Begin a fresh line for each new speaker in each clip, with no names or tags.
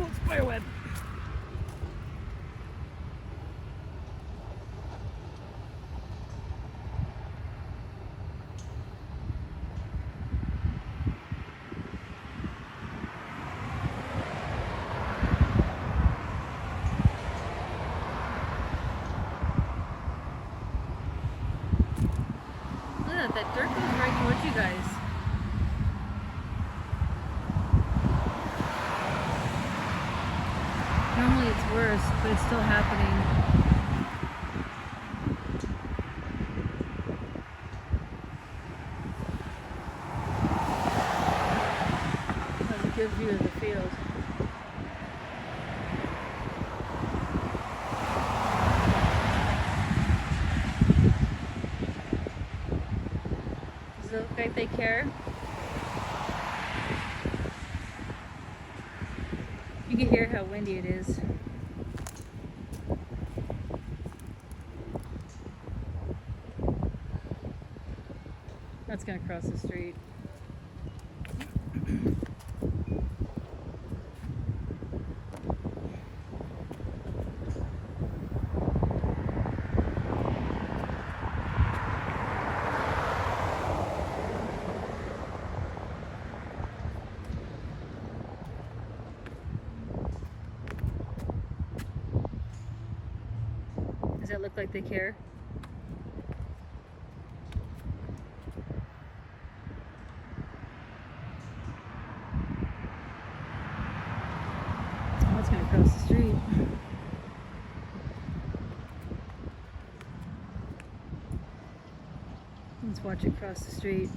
Oh, spider web. That dirt goes right towards you guys. Normally it's worse, but it's still happening. That's a good view of the field. Does it look like they care? You can hear how windy it is. That's gonna cross the street. Does that look like they care? Oh, it's gonna cross the street. Let's watch it cross the street.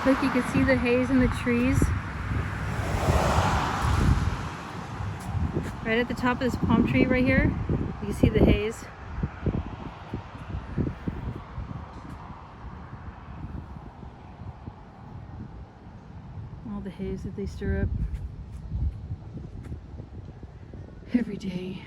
Look, you can see the haze in the trees. Right at the top of this palm tree right here, you can see the haze. All the haze that they stir up every day.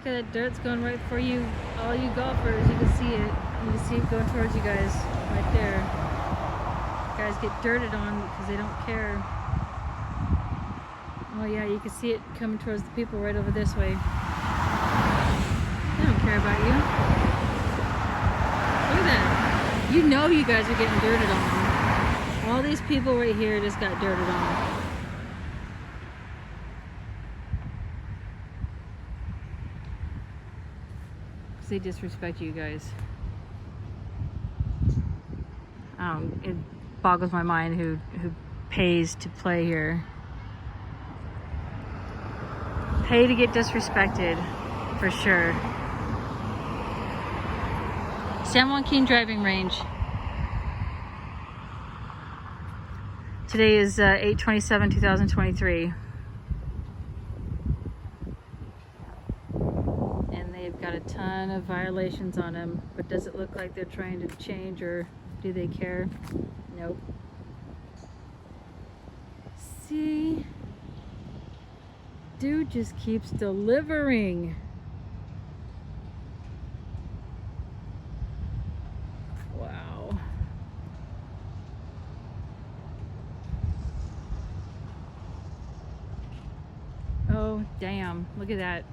That dirt's going right for you, all you golfers. You can see it. You can see it going towards you guys right there. You guys get dirted on because they don't care. Oh yeah, you can see it coming towards the people right over this way. They don't care about you. Look at that. You know you guys are getting dirted on. All these people right here just got dirted on. They disrespect you guys. It boggles my mind who pays to play here. Pay to get disrespected, for sure. San Joaquin driving range. Today is 8/27/2023. Got a ton of violations on them, but does it look like they're trying to change, or do they care? Nope. See? Dude just keeps delivering. Wow. Oh, damn. Look at that.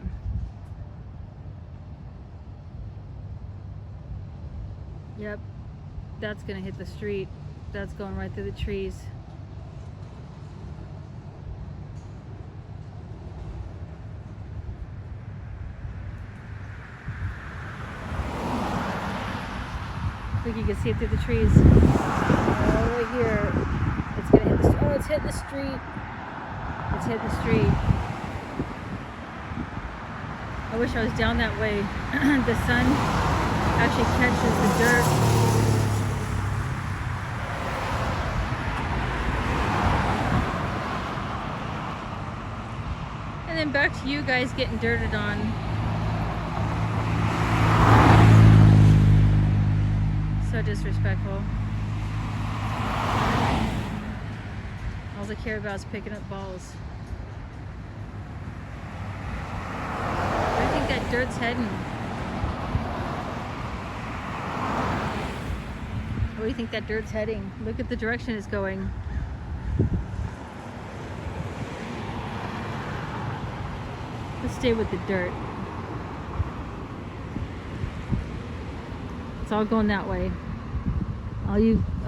Yep, that's gonna hit the street. That's going right through the trees. Look, you can see it through the trees. Oh, right here. It's gonna hit the. Oh, it's hitting the street. It's hitting the street. I wish I was down that way. The sun actually catches the dirt. And then back to you guys getting dirted on. So disrespectful. All I care about is picking up balls. Where do you think that dirt's heading? Where do you think that dirt's heading? Look at the direction it's going. Let's stay with the dirt. It's all going that way. All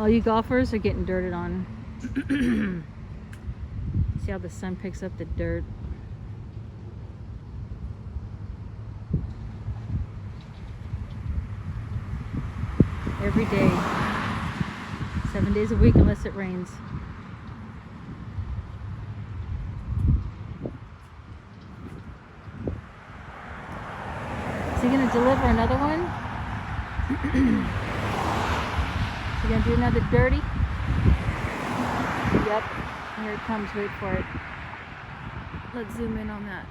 you golfers are getting dirted on. See how the sun picks up the dirt. Every day. 7 days a week unless it rains. Is he gonna deliver another one? Is he gonna do another dirty? Yep. Here it comes. Wait for it. Let's zoom in on that.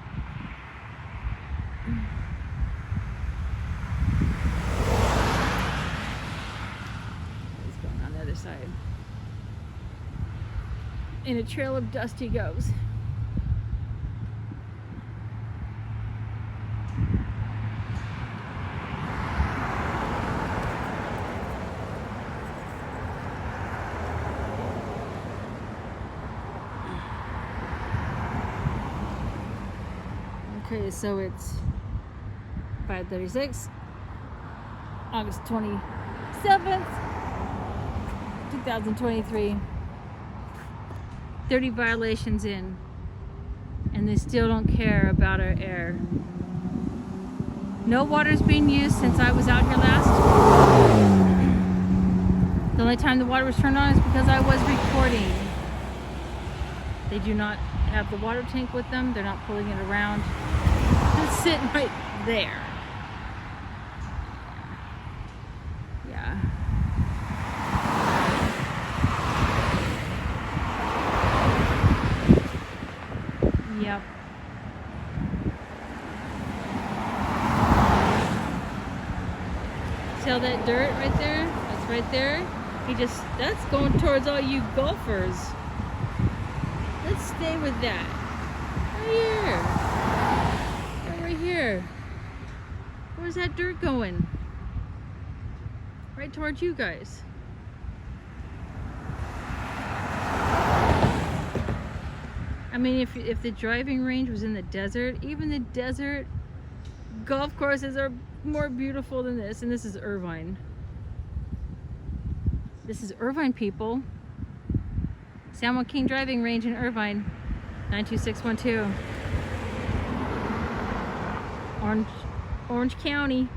It's going on the other side. In a trail of dust he goes. Okay, so it's 5:36, August 27th, 2023. 30 violations in, and they still don't care about our air. No water's being used since I was out here last. The only time the water was turned on is because I was recording. They do not have the water tank with them. They're not pulling it around. It's sitting right there. Yeah. Yep. See all that dirt right there? That's right there. That's going towards all you golfers. Let's stay with that. Right here. Right here. Where's that dirt going? Right towards you guys. I mean, if the driving range was in the desert, even the desert golf courses are more beautiful than this. And this is Irvine. This is Irvine, people. San Joaquin driving range in Irvine, 92612. Orange County.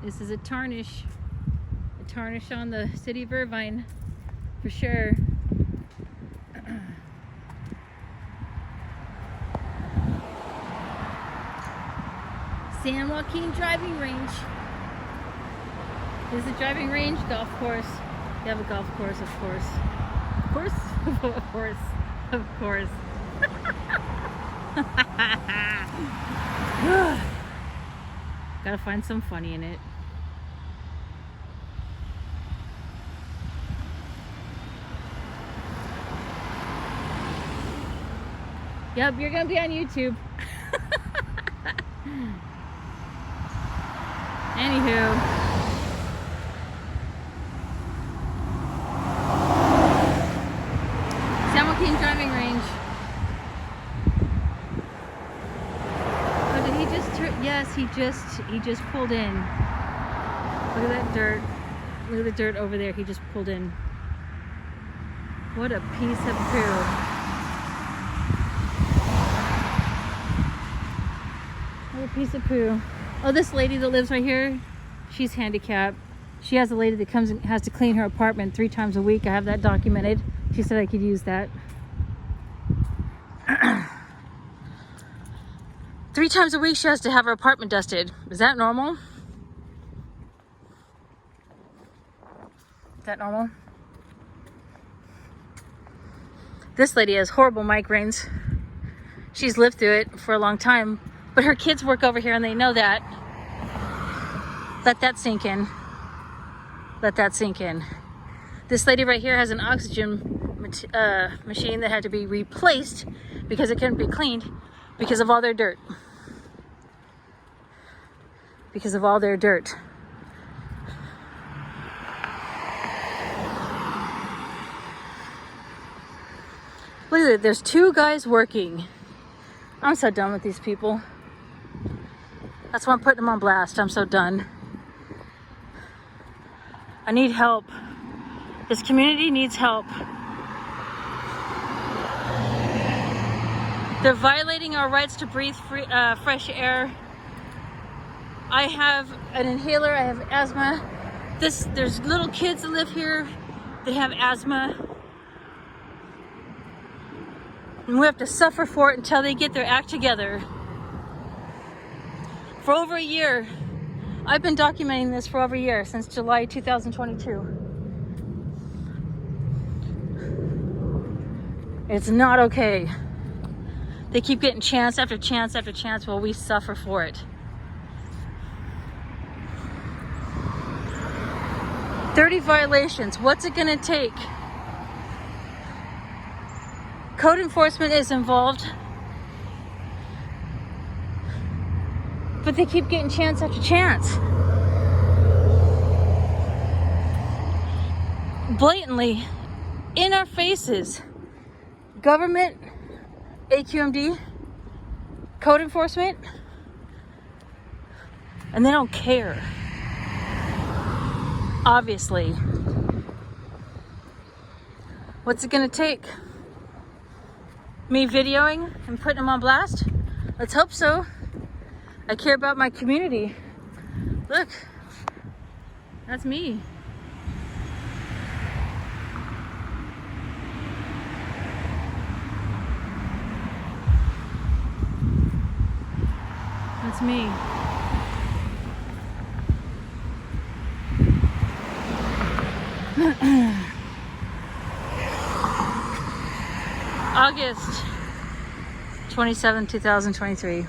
This is a tarnish on the city of Irvine, for sure. San Joaquin driving range. This is a driving range, golf course. They have a golf course, of course. Of course, of course, of course. Gotta find some funny in it. Yep, you're gonna be on YouTube. Anywho. San Joaquin driving range. Oh, did he just turn? Yes, he just pulled in. Look at that dirt. Look at the dirt over there. He just pulled in. What a piece of poo. What a piece of poo. Oh, this lady that lives right here, she's handicapped. She has a lady that comes and has to clean her apartment 3 times a week. I have that documented. She said I could use that. 3 times a week she has to have her apartment dusted. Is that normal? Is that normal? This lady has horrible migraines. She's lived through it for a long time, but her kids work over here and they know that. Let that sink in. Let that sink in. This lady right here has an oxygen machine that had to be replaced because it couldn't be cleaned because of all their dirt. Because of all their dirt. Look at it, there's 2 guys working. I'm so done with these people. That's why I'm putting them on blast. I'm so done. I need help. This community needs help. They're violating our rights to breathe fresh air. I have an inhaler, I have asthma. There's little kids that live here that have asthma. And we have to suffer for it until they get their act together. For over a year, I've been documenting this for over a year, since July 2022. It's not okay. They keep getting chance after chance after chance while we suffer for it. 30 violations. What's it gonna take? Code enforcement is involved. But they keep getting chance after chance. Blatantly, in our faces. Government, AQMD, code enforcement, and they don't care. Obviously. What's it gonna take? Me videoing and putting them on blast? Let's hope so. I care about my community. Look, that's me. That's me. August 27, 2023.